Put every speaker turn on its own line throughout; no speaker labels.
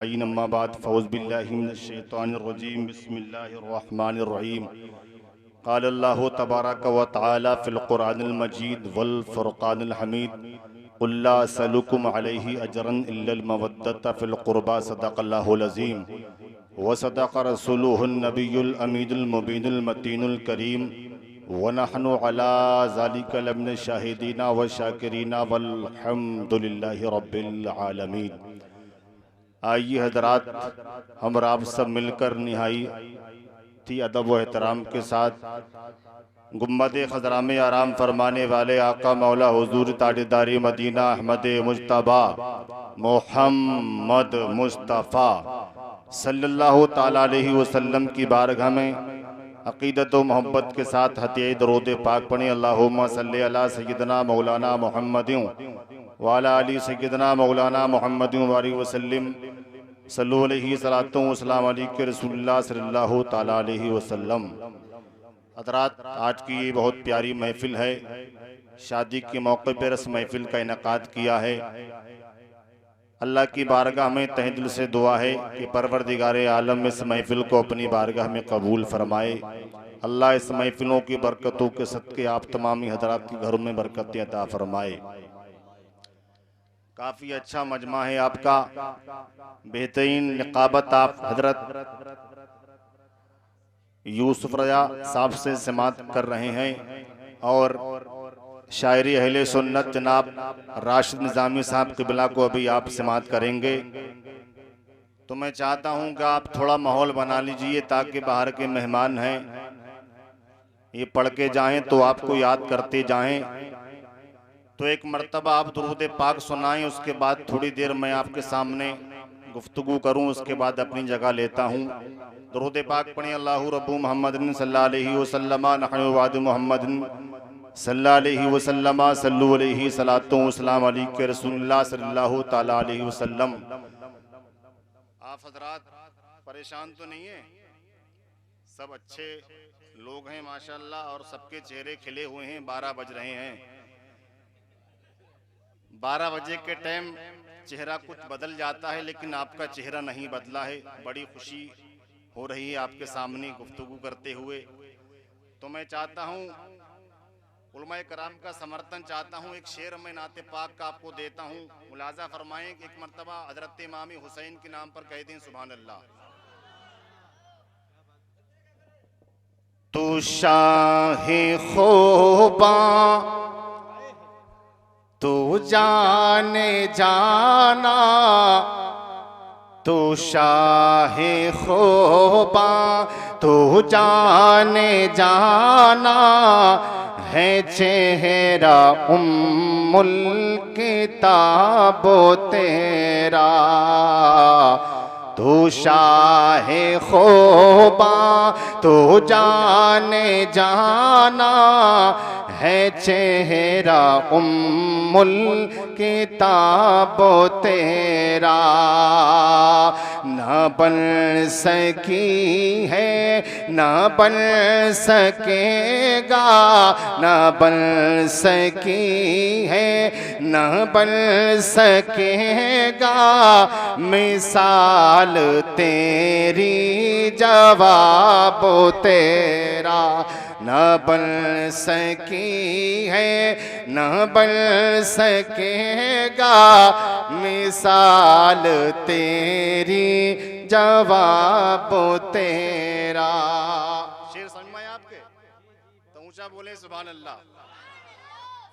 अजमईन अम्मा बाद फ़ौज़ बिल्लाहि मिनश शैतानिर रजीम बिस्मिल्लाहिर रहमानिर रहीम क़ाल अल्लाहु तबारक व तआला फ़िल क़ुरआनिल मजीद वल फ़ुरक़ानिल हमीद क़ुल ला असअलुकुम अलैहि अजरन इल्लल मवद्दत फ़िल क़ुरबा सदक़ल्लाहुल अज़ीम व सदक़ रसूलुहुन नबियुल अमीनुल मुबीनुल मतीनुल करीम व नहनु अला ज़ालिका लमिन शाहिदीना व शाकिरीना वल्हम्दुलिल्लाहि रब्बिल आलमीन। आइए हजरात, हम और आप सब मिलकर निहायती अदब व एहतराम के साथ गुम्बद खज़रा में आराम फरमाने वाले आका मौला हुजूर ताजदारी मदीना अहमद मुज्तबा मोहम्मद मुस्तफ़ा सल्लल्लाहु ताला अलैहि वसल्लम की बारगाह में अक़ीदत व मोहब्बत के साथ हतिया दरूद पाक पढ़ें। अल्लाहुम्मा सल्ली अला सय्यदना मौलाना मुहम्मदिन व अला आलि सय्यदना मौलाना मुहम्मदिन व आलिहि वसल्लम सल्लु अलैहि सलातो व सलाम अलैहि रसूलुल्लाह सल्लल्लाहु ताला अलैहि वसल्लम। हज़रात, आज की ये बहुत प्यारी महफिल है। शादी के मौके पर इस महफिल का इनेकाद किया है। अल्लाह की बारगाह में तहे दिल से दुआ है कि परवरदिगार आलम इस महफिल को अपनी बारगाह में कबूल फरमाए। अल्लाह इस महफिलों की बरकतों के सदके आप तमामी हजरात के घरों में बरकतें अता फरमाए। काफ़ी अच्छा मजमा है आपका, बेहतरीन निकाबत आप हजरत यूसुफ रजा साहब से समात कर रहे हैं और शायरी अहले सुन्नत जनाब राशिद निज़ामी साहब क़िबला को अभी आप समात करेंगे। तो मैं चाहता हूं कि आप थोड़ा माहौल बना लीजिए ताकि बाहर के मेहमान हैं ये पढ़ के जाएं तो आपको याद करते जाएं। तो एक मर्तबा आप दुरूद पाक सुनाएं, उसके बाद थोड़ी देर मैं आपके सामने गुफ्तगू करूं, उसके बाद अपनी जगह लेता हूं। दुरूद पाक पढ़ें। अल्लाहु रब्बु मुहम्मदिन सल्लल्लाहु अलैहि वसल्लम नहनु वादु मुहम्मदिन सल्लल्लाहु अलैहि वसल्लम सल्लु अलैहि सलातो व सलाम अलैहि रसूलुल्लाह सल्लल्लाहु ताला अलैहि वसल्लम। आप हजरात परेशान तो नहीं है? सब अच्छे लोग हैं माशाअल्लाह और सबके चेहरे खिले हुए हैं। 12 बज रहे हैं। 12 बजे के टाइम चेहरा कुछ बदल जाता है, लेकिन आपका चेहरा नहीं बदला है। बड़ी खुशी हो रही है आपके सामने गुफ्तगू करते हुए। तो मैं चाहता हूँ उलमाए कराम का समर्थन चाहता हूँ। एक शेर मैं नाते पाक का आपको देता हूँ, मुलाजा फरमाएं कि एक मर्तबा हजरत इमाम हुसैन के नाम पर कह दें सुभान अल्लाह। तू शाहे खोबा तू जाने जाना, तू शाहे खोबा तू जाने जाना, है चेहरा उम्मुल किताबो तेरा। तू शाहे खोबा तू जाने जाना, है चेहरा उम्मुल किताबो तेरा। न बन सकी है न बन सकेगा, न बन सकी है न बन सकेगा, मिसाल तेरी जवाबो तेरा। न बन सकी है न बन सकेगा, मिसाल तेरी जवाबो तेरा। शेर समझ में आया आपके? तो ऊंचा बोले सुभान अल्लाह।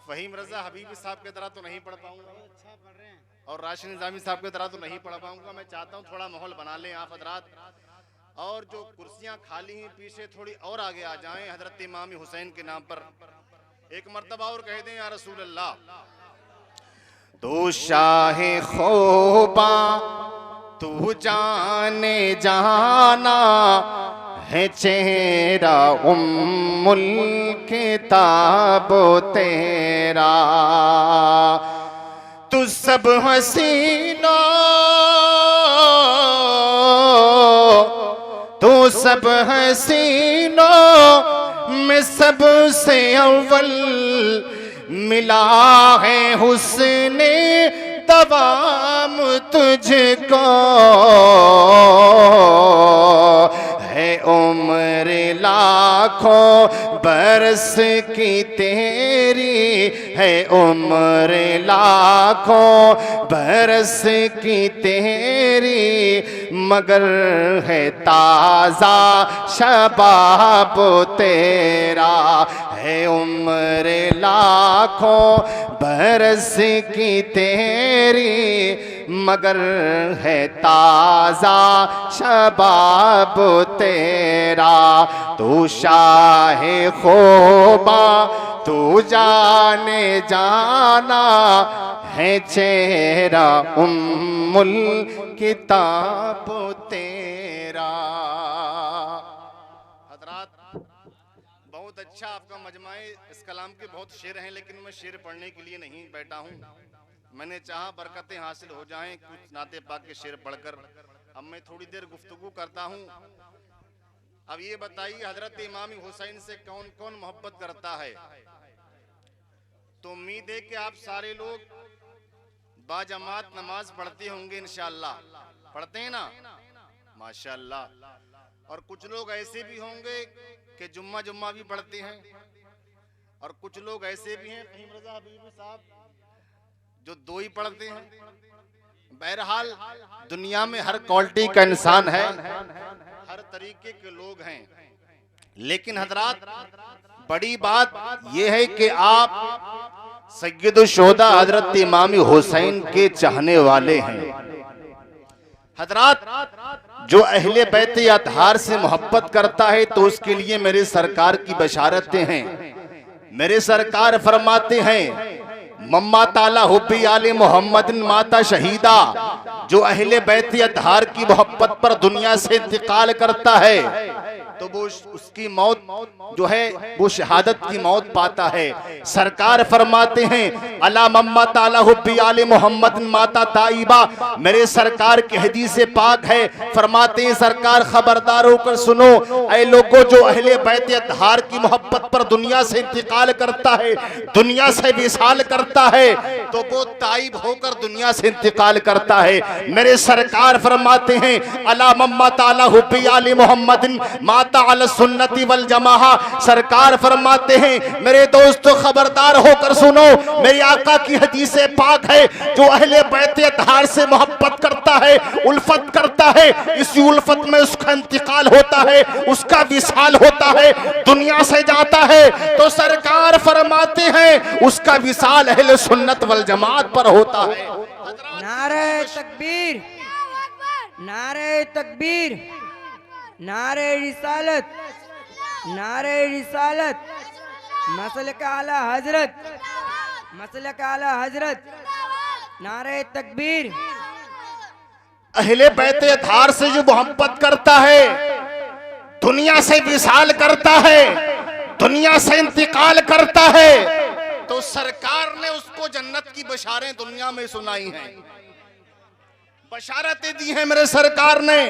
फहीम रजा हबीबी साहब की तरह तो नहीं पढ़ पाऊंगा और राशिद निज़ामी साहब की तरह तो नहीं पढ़ पाऊंगा। मैं चाहता हूँ थोड़ा माहौल बना लें आप हजरात, और जो कुर्सियां खाली हैं पीछे थोड़ी और आगे आ जाएं। हजरत इमाम हुसैन के नाम पर एक मर्तबा और कह दें या रसूल अल्लाह। तू शाहे खोबा तू जाने जाना, है चेहरा उम्मुल किताबो तेरा। तू सब हसीना तू सब हसीनों में सबसे अव्वल, मिला है हुस्ने दवाम तुझको है उम्र लाखों बरस की तेरी है उम्र लाखों बरस की तेरी मगर है ताज़ा शबाब तेरा है उम्र लाखों बरस की तेरी मगर है ताज़ा शबाब तेरा तू शाहे खोबा तू जाने जाना है चेहरा उम्मुल किताब तेरा। हज़रात बहुत अच्छा आपका मजमा है, इस कलाम के बहुत शेर हैं लेकिन मैं शेर पढ़ने के लिए नहीं बैठा हूँ। मैंने चाहा बरकतें हासिल हो जाएं कुछ नाते पाक के शेर पढ़कर। अब मैं थोड़ी देर गुफ्तगू करता हूँ। अब ये बताइए हजरत इमाम हुसैन से कौन कौन मोहब्बत करता है? तो उम्मीद है कि आप सारे लोग बाजमात नमाज पढ़ते होंगे इंशाअल्लाह। पढ़ते हैं ना माशाअल्लाह। और कुछ लोग ऐसे भी होंगे कि जुम्मा भी पढ़ते हैं और कुछ लोग ऐसे भी हैं फहीम रज़ा हबीबी साहब जो दो ही पढ़ते हैं। बहरहाल दुनिया में हर क्वालिटी का इंसान है, हर तरीके के लोग हैं। लेकिन हजरात बड़ी बात यह है कि आप सय्यदुश्शुहदा हजरत इमाम हुसैन के चाहने वाले हैं। हजरात जो अहले बैत अतहार से मोहब्बत करता है तो उसके लिए मेरे सरकार की बशारतें हैं। मेरे सरकार फरमाते हैं मम्मा ताला हुब्बी आले मोहम्मद माता शहीदा। जो अहले बैत अतहार की मोहब्बत पर दुनिया से इंतकाल करता है तो वो उसकी मौत जो है वो शहादत की मौत पाता है। सरकार फरमाते हैं अला मम्मा ताला हुब्बी आले मोहम्मद माता ताइबा। मेरे सरकार की हदीस पाक है, फरमाते हैं सरकार खबरदार होकर सुनो ऐ लोगों जो अहले बैत अतहार की मोहब्बत पर दुनिया से इंतकाल करता है, दुनिया से विसाल करता है तो वो ताइब होकर दुनिया से इंतकाल करता है। मेरे सरकार फरमाते हैं अला मम्मा ताला हुब्बी आले मोहम्मद माता अल सुन्नती वल जमाहा। सरकार फरमाते हैं मेरे दोस्तों खबरदार होकर सुनो, मेरे आका की हदीस पाक है जो अहले बैत अतहार से मोहब्बत करता है, उल्फत करता है, इसी उल्फत में उसका इंतकाल होता है, उसका विसाल होता है, दुनिया से जाता है तो सरकार फरमाते हैं उसका विसाल अहले सुन्नत वल जमात पर होता है।
नारे तकबीर, नारे तकबीर, नारे रिसालत, नारे रिसालत, मसलक आला हजरत, मसलक आला हजरत, नारे तकबीर।
अहले बैत अतहार से जो मोहब्बत करता है दुनिया से विसाल करता है, दुनिया से इंतकाल करता है तो सरकार ने उसको जन्नत की बशारें दुनिया में सुनाई हैं, बशारतें दी हैं मेरे सरकार ने,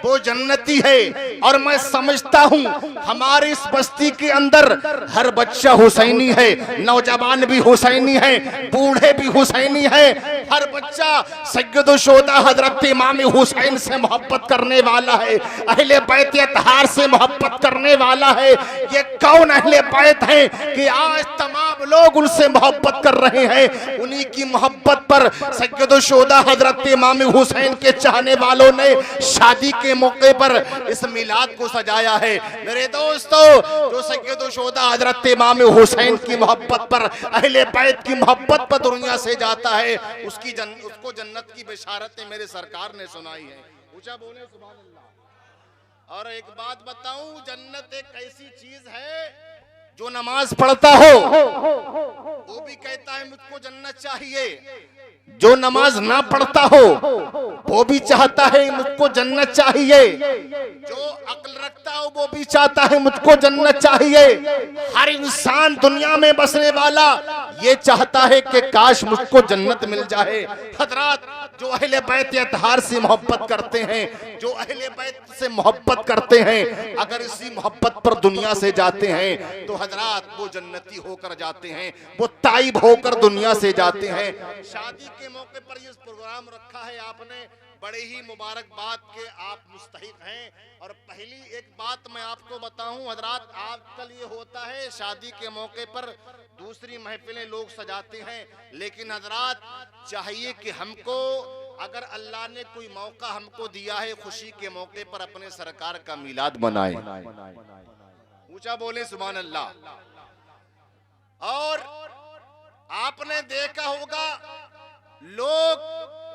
वो जन्नती है। और मैं समझता हूँ हमारी इस बस्ती के अंदर हर बच्चा हुसैनी है, नौजवान भी हुसैनी है, बूढ़े भी हुसैनी है, हर बच्चा सय्यदुश्शुहदा हजरत इमाम हुसैन से मोहब्बत करने वाला है, अहले बैत अतहार से मोहब्बत करने वाला है। ये कौन अहले बैत हैं कि आज तमाम लोग उनसे मोहब्बत कर रहे हैं? उन्हीं की मोहब्बत पर सय्यदुश्शुहदा हजरत इमाम हुसैन के चाहने वालों ने शादी के मौके पर इस मिलाद को सजाया है। मेरे दोस्तों जो सय्यदुश्शुहदा हजरत इमाम हुसैन की मोहब्बत पर, अहले बैत की मोहब्बत पर दुनिया से जाता है उसको जन्नत की बशारतें मेरे सरकार ने सुनाई है। ऊंचा बोले सुभान अल्लाह। और एक बात बताऊं, जन्नत एक ऐसी चीज है जो नमाज पढ़ता हो वो भी कहता है मुझको जन्नत चाहिए, जो नमाज ना पढ़ता हो वो भी चाहता है मुझको जन्नत चाहिए, जो अक्ल रखता हो वो भी चाहता है मुझको जन्नत चाहिए। हर इंसान दुनिया में बसने वाला ये चाहता है कि काश मुझको जन्नत मिल जाए। हजरात जो अहले बैत अतहार से मोहब्बत करते हैं, जो अहले बैत से मोहब्बत करते हैं, अगर इसी मोहब्बत पर दुनिया से जाते हैं तो हजरात वो जन्नती होकर जाते हैं, वो ताइब होकर दुनिया से जाते हैं। शादी के मौके पर ये प्रोग्राम रखा है आपने, बड़े ही मुबारकबाद के आप मुस्तहिक हैं। और पहली एक बात मैं आपको बताऊं हजरात, आजकल ये होता है शादी के मौके पर दूसरी महफिलें लोग सजाते हैं, लेकिन हजरात चाहिए कि हमको अगर अल्लाह ने कोई मौका हमको दिया है खुशी के मौके पर अपने सरकार का मिलाद मनाए। ऊंचा बोले सुभान अल्लाह। और आपने देखा होगा लोग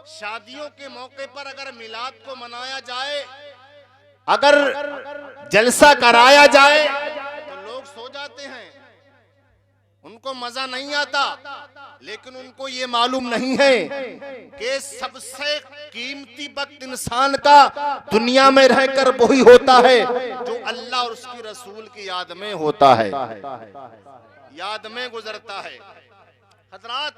शादियों के मौके पर अगर मिलाद को मनाया जाए, अगर जलसा कराया जाए तो लोग सो जाते हैं, उनको मजा नहीं आता। लेकिन उनको ये मालूम नहीं है कि सबसे कीमती वक्त इंसान का दुनिया में रहकर वही होता है जो अल्लाह और उसकी रसूल की याद में होता है, याद में गुजरता है। हजरात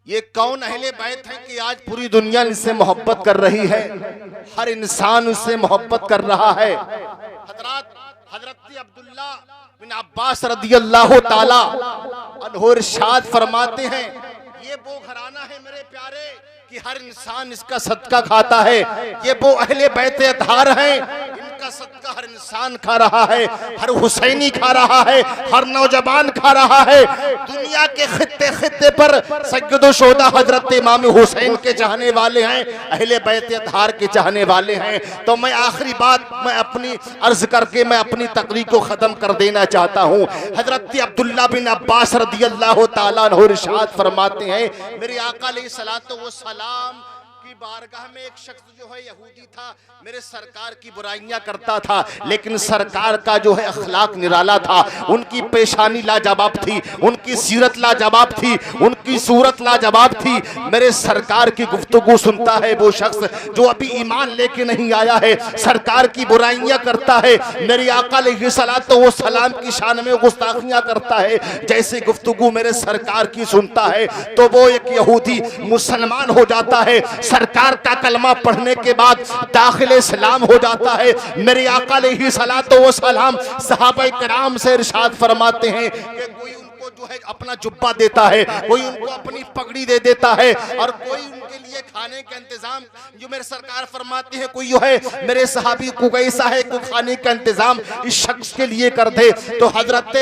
ये कौन अहले बैत है कि आज पूरी दुनिया इनसे मोहब्बत कर रही है, हर इंसान उससे मोहब्बत कर रहा है। हजरात हजरत अब्दुल्ला बिन अब्बास रदियल्लाहु ताला अन्हु इरशाद फरमाते हैं, ये वो घराना है मेरे प्यारे कि हर इंसान इसका सदका खाता है। ये वो अहले बैत अतहार हैं, इनका सदका हर इंसान खा रहा है, हर हुसैनी खा रहा है, हर नौजवान खा रहा है। दुनिया के खित्ते खित्ते पर सैयद शोदा हजरत इमाम हुसैन के चाहने वाले हैं, अहले बैत अतहार के चाहने वाले हैं। तो मैं आखिरी बात मैं अपनी अर्ज करके मैं अपनी तकरीर को खत्म कर देना चाहता हूँ। हजरत अब्दुल्ला बिन अब्बास रदियल्लाहु ताला अन्हु इरशाद फरमाते हैं, मेरे आका अलैहिस्सलातु वस्सलाम की बारगाह में एक शख्स जो है यहूदी था, मेरे सरकार की बुराइयां करता था, लेकिन सरकार का जो है अखलाक निराला था। उनकी पेशानी लाजवाब थी, उनकी सीरत लाजवाब थी, उनकी सूरत लाजवाब थी। मेरे सरकार की गुफ्तगू सुनता है वो शख्स जो अभी ईमान लेके नहीं आया है, सरकार की बुराइयां करता है, मेरी आका अलैहिस्सलातु वस्सलाम की शान में गुस्ताखियां करता है। जैसे गुफ्तगू मेरे सरकार की सुनता है तो वो एक यहूदी मुसलमान हो जाता है, सरकार का कलमा पढ़ने के बाद दाखिले इस्लाम हो जाता है। मेरे आका अलैहिस्सलातु वस्सलाम सहाबा किराम से इरशाद फरमाते हैं कि कोई उनको जो है अपना जुब्बा देता है, कोई उनको अपनी पगड़ी दे देता है, और कोई उनके लिए खाने का इंतजाम जो मेरे सरकार फरमाते हैं कोई जो है मेरे सहाबी को कैसा है को खाने का इंतजाम इस शख्स के लिए कर दे। तो हजरत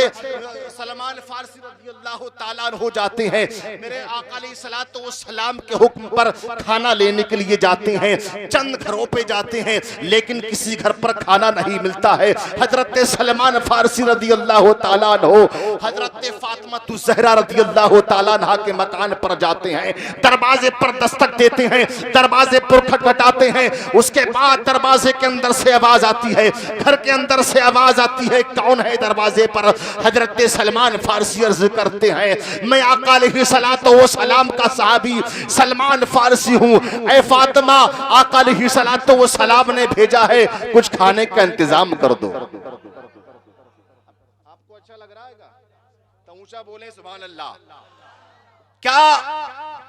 सलमान फारसी रज़ियल्लाहु ताला अन्हु जाते हैं, मेरे आका अलैहिस्सलातु वस्सलाम के हुक्म पर खाना लेने के लिए जाते हैं। चंद घरों पे जाते हैं लेकिन किसी घर पर खाना नहीं मिलता है। हजरत सलमान फारसी रज़ियल्लाहु ताला अन्हु हजरत फातिमा ज़हरा रज़ियल्लाहु ताला अन्हा के मकान पर जाते हैं, दरवाजे पर दस्तक देते हैं, दरवाजे पर खटखटाते हैं। उसके बाद दरवाजे के अंदर से आवाज आती है, घर के अंदर से आवाज आती है, कौन है दरवाजे पर? हजरत सलमान फारसी अर्ज करते हैं, मैं आका अलैहिस्सलातु वस्सलाम का सहाबी सलमान फारसी हूँ। ऐ फातिमा, आका अलैहिस्सलातु वस्सलाम ने भेजा है, कुछ खाने का इंतजाम कर दो। आपको अच्छा लग रहा है? तो ऊंचा बोले सुभान अल्लाह। क्या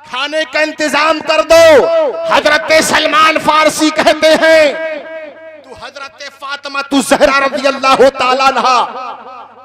खाने का इंतजाम कर दो? हजरत सलमान फारसी कहते हैं, तू हजरत फातिमा ज़हरा रज़ियल्लाहु ताला अन्हा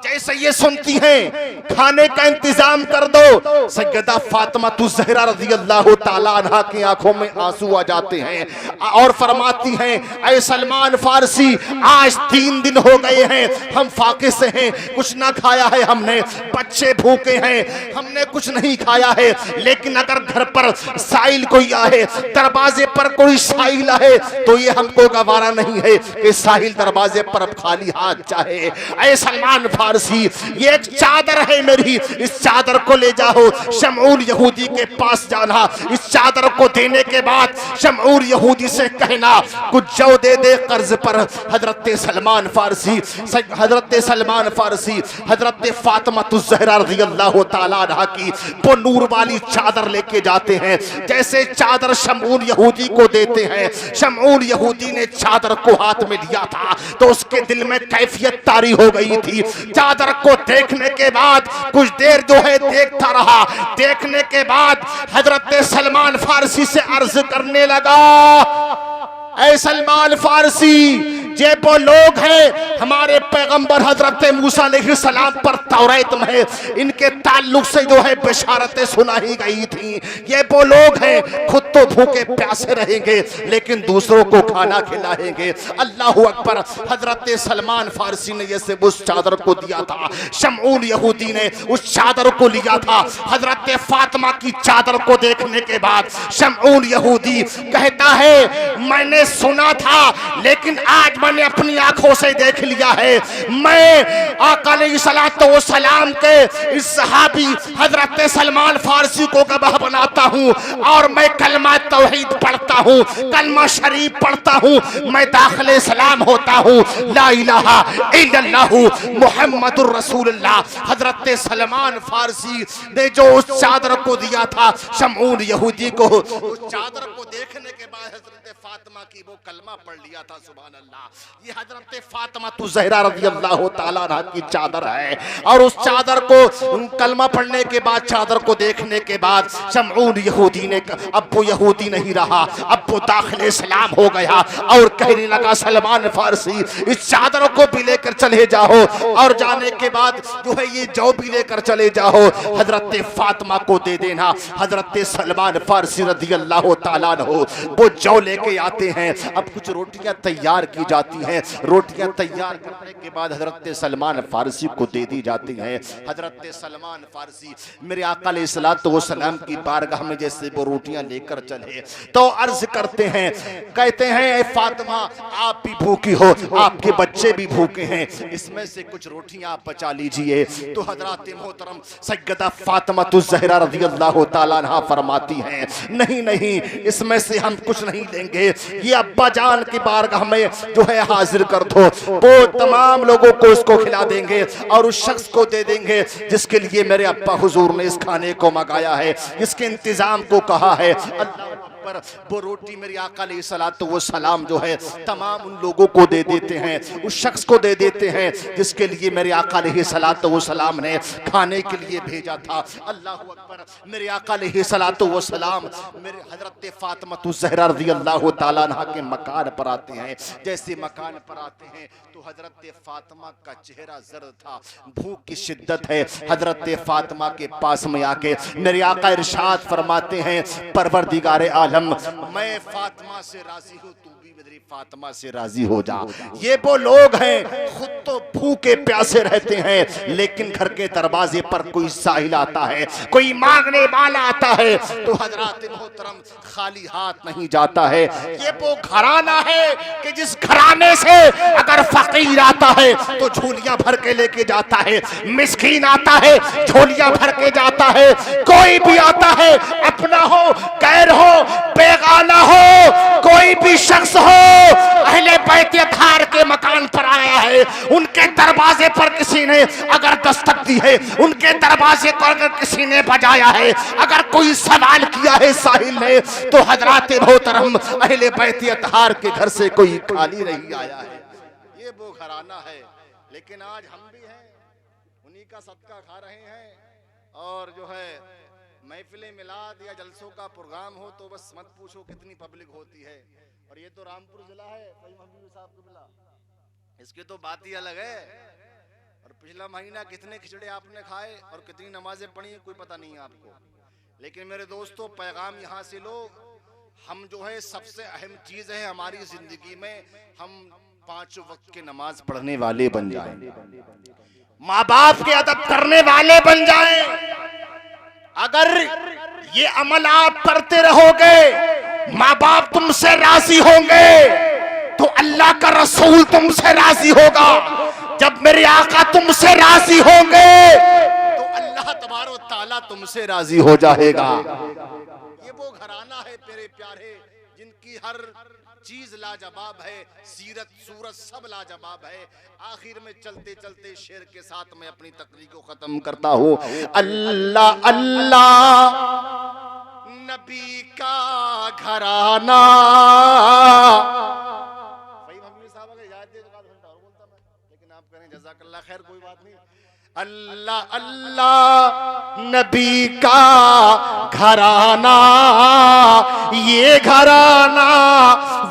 जैसे ये सुनती हैं खाने का इंतजाम कर दो, सैयदा फातिमा ज़हरा रज़ियल्लाहु ताला अन्हा की आंखों में आंसू आ जाते हैं और फरमाती हैं, ऐ सलमान फारसी, आज 3 दिन हो गए हैं हम फाके से हैं, कुछ ना खाया है हमने, बच्चे भूखे हैं, हमने कुछ नहीं खाया है। लेकिन अगर घर पर साइल कोई आए, दरवाजे पर कोई साइल आए, तो ये हमको गवारा नहीं है कि साहिल दरवाजे पर अब खाली हाथ चाहे। ऐ सलमान फारसी, ये एक चादर है मेरी, इस चादर को ले जाओ, शमऊल यहूदी के पास जाना, इस चादर को देने के बाद शमऊल यहूदी से कहना कुछ जौ दे दे कर्ज पर। हजरत सलमान फारसी हजरत फातिमा ज़हरा रज़ियल्लाहु ताला अन्हा की वो नूर वाली चादर लेके जाते हैं। जैसे चादर शमऊल यहूदी को देते हैं, शमऊल यहूदी ने चादर को हाथ में लिया था तो उसके दिल में कैफियत तारी हो गई थी। चादर को देखने के बाद कुछ देर जो है देखता रहा, देखने के बाद हजरत सलमान फारसी से अर्ज करने लगा, ऐ सलमान फारसी, ये वो लोग हैं हमारे पैगंबर हजरत मूसा अलैहिस्सलाम पर तौरात में इनके ताल्लुक से जो है बिशारतें सुनाई गई थी। ये वो लोग हैं खुद तो भूखे प्यासे रहेंगे लेकिन दूसरों को खाना खिलाएंगे। अल्लाह अकबर। हजरत सलमान फारसी ने ये सिर्फ उस चादर को दिया था, शमऊन यहूदी ने उस चादर को लिया था। हजरत फातिमा की चादर को देखने के बाद शमऊन यहूदी कहता है मैंने सुना था लेकिन आज मैंने अपनी आंखों से देख लिया है। मैं आका अलैहिस्सलाम के इस सहाबी हजरत सलमान फारसी को गवाह बनाता हूँ और मैं कलमा तौहीद पढ़ता हूँ, कलमा शरीफ पढ़ता हूँ, मैं दाखिल इस्लाम होता हूँ, ला इलाहा इल्लल्लाह मुहम्मदुर रसूलुल्लाह। हजरत सलमान फारसी ने जो उस चादर को दिया था शमऊन यहूदी को, उस चादर को देखने के बाद हजरत फातिमा की वो कलमा पढ़ लिया था। सुभान अल्लाह। ये हजरत फातिमा तु ज़हरा रज़ी अल्लाह तआला अन्हा की चादर है और उस चादर को कलमा पढ़ने के बाद, चादर को देखने के बाद शमऊन यहूदी ने, अब वो यहूदी नहीं रहा, अब वो दाखिल इस्लाम हो गया और कहने लगा सलमान फारसी इस चादर को भी लेकर चले जाओ और जाने के बाद जो है ये जौ भी लेकर चले जाओ, हजरत फातिमा को दे देना। हजरत सलमान फारसी रज़ी अल्लाह तआला अन्हु वो जौ लेके आते हैं। अब कुछ रोटियां तैयार की जाती हैं, रोटियां तैयार करने के बाद हजरत सलमान फारसी को दे दी जाती हैं। हजरत सलमान फारसी मेरे आका अलैहिस्सलाम की बारगाह में जैसे वो रोटियां लेकर चले तो अर्ज करते हैं, कहते हैं ए फातिमा आप भी भूखी हो, आपके बच्चे भी भूखे हैं, इसमें से कुछ रोटियां आप बचा लीजिए। तो हजरत मोहतरम सैयदा फातिमा तु ज़हरा रज़ी अल्लाह तआला अन्हा फरमाती हैं नहीं नहीं इसमें से हम कुछ नहीं लेंगे, ये अब्बा जान की बारगाह में जो है हाजिर कर दो, वो तमाम लोगों को इसको खिला देंगे और उस शख्स को दे देंगे जिसके लिए मेरे अब्बा हुजूर ने इस खाने को मंगाया है, इसके इंतजाम को कहा है। अल्लाह पर वो रोटी मेरी आका अलैहिस्सलाम जो है तमाम उन लोगों को दे देते हैं, उस शख्स को दे देते हैं जिसके लिए मेरे आका अलैहिस्सलाम ने खाने के लिए भेजा था। अल्लाह अकबर। मेरे आका अलैहिस्सलाम मेरे हजरत फातिमा तु ज़हरा रज़ी अल्लाह तआला अन्हा के मकान पर आते हैं। जैसे मकान पर आते हैं तो हजरत फातिमा का चेहरा जर्द था, भूख की शिद्दत है। हजरत फातिमा के पास में आके मेरे आका इरशाद फरमाते हैं परवरदिगारे आलम मैं फातिमा से राजी हूँ, तू भी मेरी फातिमा से राजी हो जा। ये वो लोग हैं खुद तो भूखे प्यासे रहते हैं लेकिन घर के दरवाजे पर कोई साहिल आता है, कोई मांगने वाला आता है तो हजरत मोहतरम खाली हाथ नहीं जाता है। ये वो घराना है कि जिस घराने से अगर फकीर आता है तो झोलियां भर के लेके जाता है, मिस्कीन आता है झोलियां भर के जाता है, कोई भी आता है अपना हो गैर हो बेगाना हो कोई भी शख्स हो अहले बैत अतहार के मकान पर आया है, उनके दरवाजे पर किसी ने अगर दस्तक दी है, उनके दरवाजे पर अगर किसी ने बजाया है, अगर कोई सवाल किया है साहिल ने तो हजरत मोहतरम अहले बैत अतहार के घर से कोई खाली नहीं आया है। ये वो घराना है लेकिन आज हम भी हैं उन्हीं का सदका खा रहे हैं। और जो है महफिले मिलाद या जलसों का प्रोग्राम हो तो बस मत पूछो कितनी पब्लिक होती है। और ये तो रामपुर जिला है साहब को मिला, इसकी तो बात ही अलग है। और पिछला महीना कितने खिचड़े आपने खाए और कितनी नमाजें पढ़ी कोई पता नहीं है आपको। लेकिन मेरे दोस्तों पैगाम यहाँ से लो, हम जो है सबसे अहम चीज है हमारी जिंदगी में हम 5 वक्त के नमाज पढ़ने वाले बन जाएं, माँ बाप के अदब करने वाले बन जाएं। अगर ये अमल आप करते रहोगे माँ बाप तुमसे राजी होंगे तो अल्लाह का रसूल तुमसे राजी होगा। जब मेरे आका तुमसे राजी होंगे तो अल्लाह तबारो ताला तुमसे राजी हो जाएगा। ये वो घराना है मेरे प्यारे जिनकी हर चीज लाजवाब है, सीरत सूरत सब लाजवाब है। आखिर में चलते चलते शेर के साथ मैं अपनी तकरीर को खत्म करता हूँ। अल्लाह अल्लाह नबी का घराना। लेकिन आप करें जज़ाकल्लाह खैर, कोई बात नहीं। अल्लाह अल्लाह नबी का घराना, ये घराना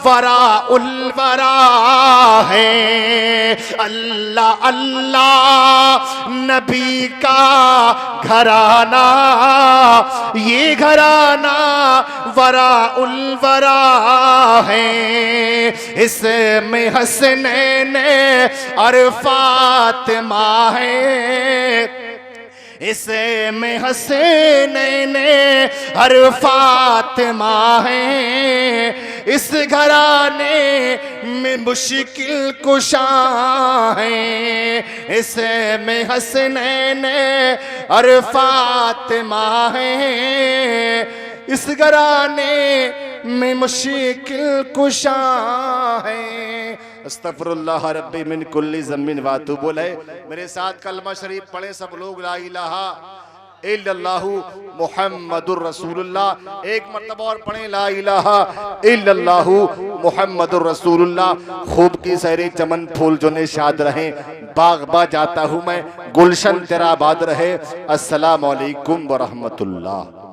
वरा उल वरा है। अल्लाह अल्लाह नबी का घराना, ये घराना वरा उल वरा है। इसमें हसनैन और फातिमा है, इसमें हसनैन और फातिमा है। इस घराने में मुश्किल कुशा है, इसमें हसनैन और फातिमा है। इस घराने में मुश्किल कुशा है। अस्तगफिरुल्लाह रब्बी मिन कुल्ली ज़म्बिन व अतूबु इलैह। मेरे साथ कलमा शरीफ पढ़े सब लोग, ला इलाहा इल्लल्लाहु मुहम्मदुर रसूलुल्लाह। एक मर्तबा और पढ़े, ला इलाहा इल्लल्लाहु मुहम्मदुर रसूलुल्लाह। खूब की सहरी चमन फूल जो निशाद रहे, बागबा जाता हूँ मैं, गुलशन तेरा आबाद रहे। अस्सलामु अलैकुम व रहमतुल्लाह।